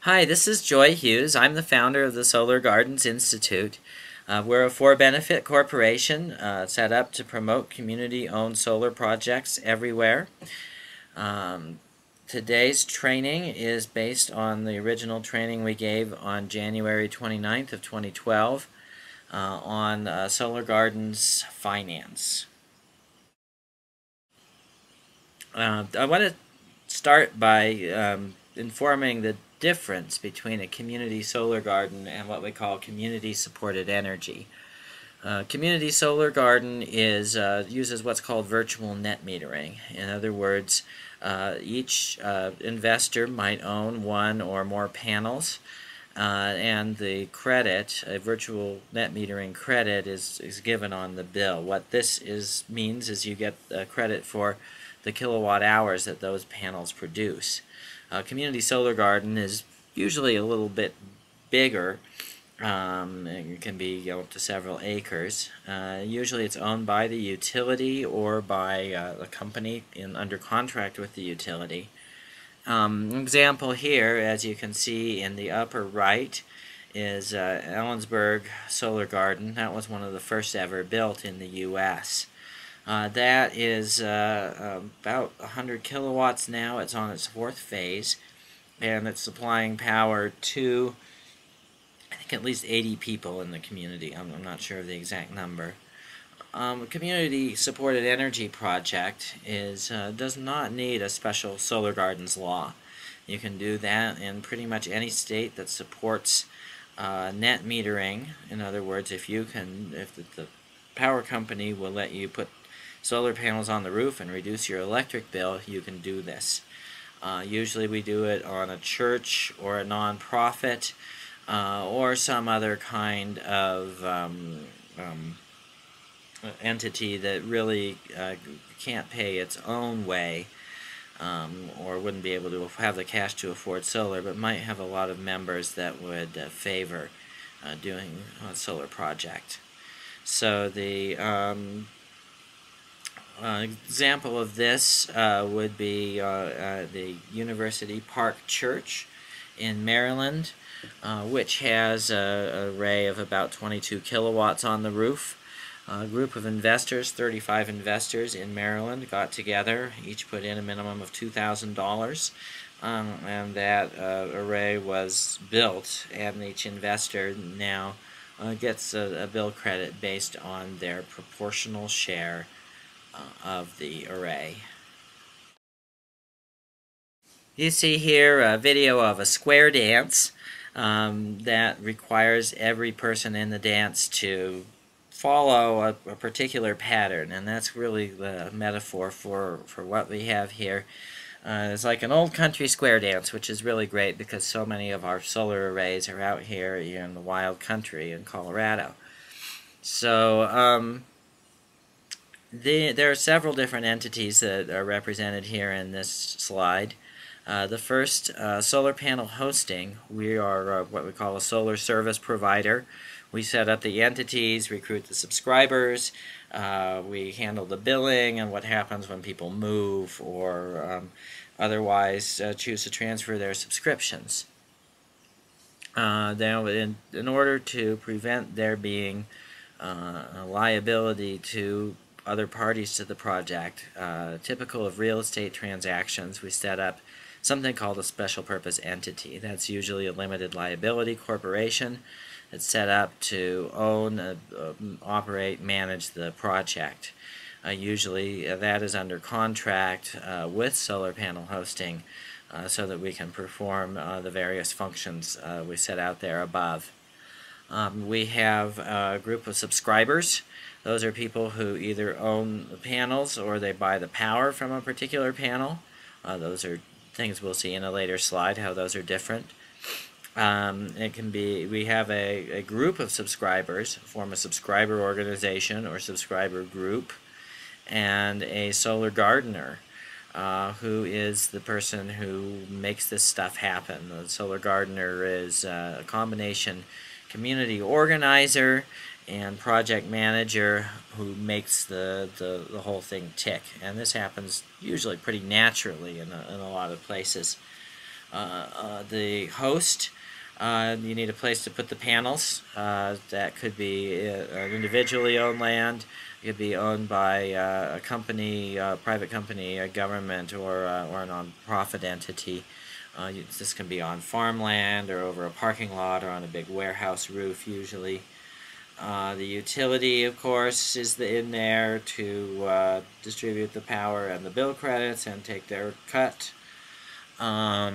Hi, this is Joy Hughes. I'm the founder of the Solar Gardens Institute. We're a for-benefit corporation set up to promote community-owned solar projects everywhere. Um, Today's training is based on the original training we gave on January 29th of 2012 on Solar Gardens finance. I want to start by informing the difference between a community solar garden and what we call community supported energy. Community solar garden is uses what's called virtual net metering. In other words, each investor might own one or more panels, and the credit, a virtual net metering credit, is given on the bill. What this means is you get credit for the kilowatt hours that those panels produce. Community solar garden is usually a little bit bigger. It can be up to several acres. Usually it's owned by the utility or by a company under contract with the utility. Example here, as you can see in the upper right, is Ellensburg Solar Garden. That was one of the first ever built in the U.S. That is about 100 kilowatts now. It's on its fourth phase, and it's supplying power to, I think, at least 80 people in the community. I'm not sure of the exact number. A community-supported energy project does not need a special solar gardens law. You can do that in pretty much any state that supports net metering. In other words, if the power company will let you put solar panels on the roof and reduce your electric bill, you can do this. Usually we do it on a church or a non-profit or some other kind of entity that really can't pay its own way, or wouldn't be able to have the cash to afford solar, but might have a lot of members that would favor doing a solar project. So the example of this would be the University Park Church in Maryland, which has an array of about 22 kilowatts on the roof. A group of investors, 35 investors in Maryland, got together. Each put in a minimum of $2,000, and that array was built, and each investor now gets a bill credit based on their proportional share of the array. You see here a video of a square dance that requires every person in the dance to follow a particular pattern, and that's really the metaphor for what we have here. It's like an old country square dance, which is really great because so many of our solar arrays are out here in the wild country in Colorado. So there are several different entities that are represented here in this slide. The first, solar panel hosting. We are what we call a solar service provider. We set up the entities, recruit the subscribers, we handle the billing and what happens when people move or otherwise choose to transfer their subscriptions. Now, in order to prevent there being a liability to other parties to the project, typical of real estate transactions, we set up something called a special purpose entity. That's usually a limited liability corporation. It's set up to own, operate, manage the project. Usually that is under contract with solar panel hosting so that we can perform the various functions we set out there above. We have a group of subscribers. Those are people who either own the panels or they buy the power from a particular panel. Those are things we'll see in a later slide, how those are different. It can be, we have a group of subscribers, form a subscriber organization or subscriber group, and a solar gardener who is the person who makes this stuff happen. The solar gardener is a combination community organizer and project manager who makes the whole thing tick. And this happens usually pretty naturally in a lot of places. The host, you need a place to put the panels. That could be individually owned land. It could be owned by a company, private company, a government, or a non-profit entity. This can be on farmland or over a parking lot or on a big warehouse roof usually. The utility, of course, is in there to distribute the power and the bill credits and take their cut. A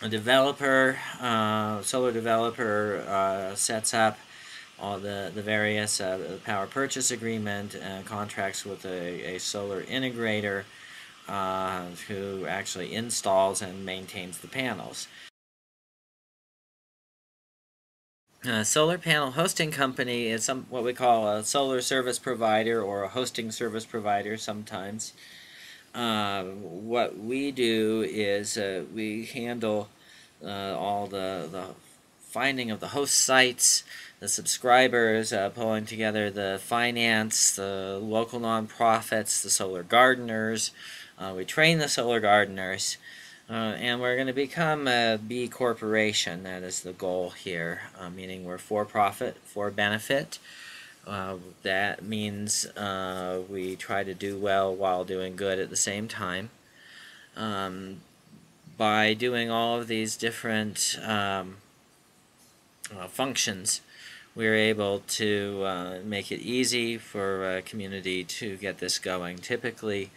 developer, solar developer, sets up all the various power purchase agreement and contracts with a solar integrator who actually installs and maintains the panels. Solar panel hosting company is what we call a solar service provider or a hosting service provider sometimes. What we do is we handle all the finding of the host sites, the subscribers, pulling together the finance, the local nonprofits, the solar gardeners. We train the solar gardeners. And we're going to become a B corporation. That is the goal here, meaning we're for profit, for benefit. That means we try to do well while doing good at the same time. By doing all of these different functions, we're able to make it easy for a community to get this going. Typically,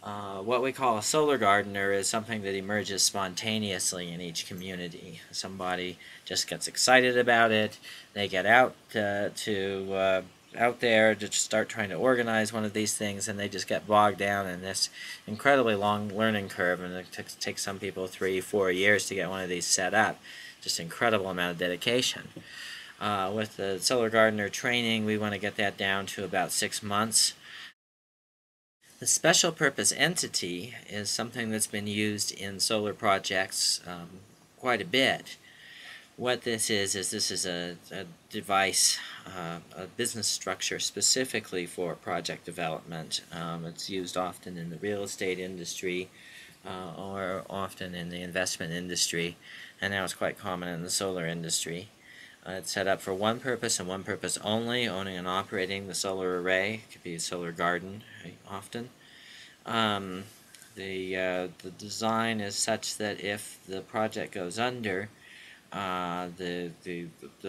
what we call a solar gardener is something that emerges spontaneously in each community. Somebody just gets excited about it. They get out out there to start trying to organize one of these things, and they just get bogged down in this incredibly long learning curve, and it takes some people 3-4 years to get one of these set up. Just incredible amount of dedication. With the solar gardener training, we want to get that down to about 6 months. The special purpose entity is something that's been used in solar projects quite a bit. What this is a device, a business structure specifically for project development. It's used often in the real estate industry or often in the investment industry, and now it's quite common in the solar industry. It's set up for one purpose and one purpose only, owning and operating the solar array. It could be a solar garden, right, often. The design is such that if the project goes under, the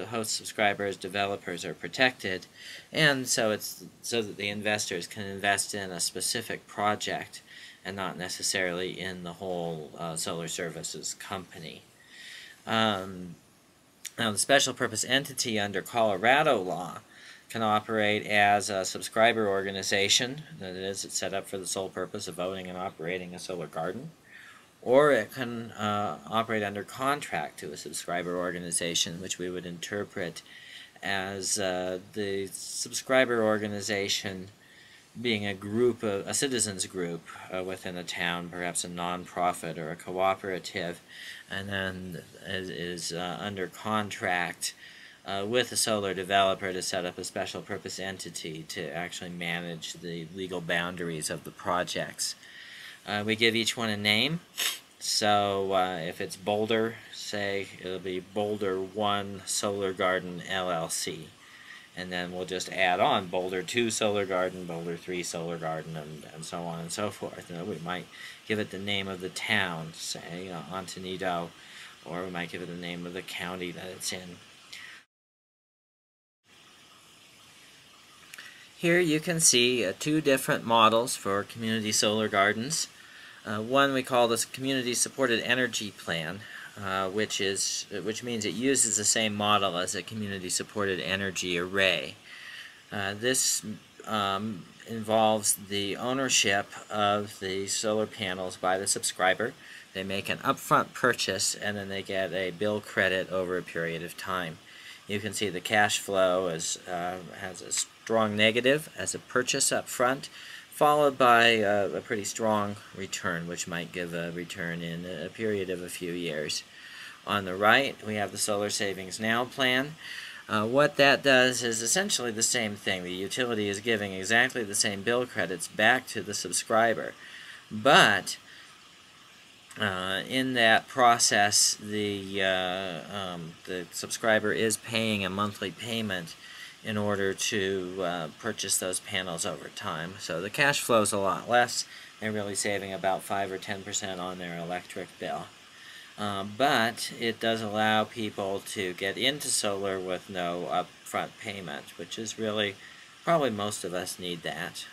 host subscribers, developers are protected, and so it's so that the investors can invest in a specific project and not necessarily in the whole solar services company. Now, the special purpose entity under Colorado law can operate as a subscriber organization. That is, it's set up for the sole purpose of owning and operating a solar garden. Or it can operate under contract to a subscriber organization, which we would interpret as the subscriber organization being a group, a citizens group within a town, perhaps a non-profit or a cooperative, and then is under contract with a solar developer to set up a special purpose entity to actually manage the legal boundaries of the projects. We give each one a name. So if it's Boulder, say it'll be Boulder 1 Solar Garden LLC. And then we'll just add on Boulder 2 Solar Garden, Boulder 3 Solar Garden, and so on and so forth. You know, we might give it the name of the town, say Ontonito, or we might give it the name of the county that it's in. Here you can see two different models for community solar gardens. One we call this Community Supported Energy Plan, which means it uses the same model as a Community Supported Energy Array. This involves the ownership of the solar panels by the subscriber. They make an upfront purchase and then they get a bill credit over a period of time. You can see the cash flow has a strong negative as a purchase up front, followed by a pretty strong return, which might give a return in a period of a few years. On the right, we have the Solar Savings Now plan. What that does is essentially the same thing. The utility is giving exactly the same bill credits back to the subscriber, but In that process, the subscriber is paying a monthly payment in order to purchase those panels over time. So the cash flow is a lot less. They're really saving about 5 or 10% on their electric bill. But it does allow people to get into solar with no upfront payment, which is really, probably most of us need that.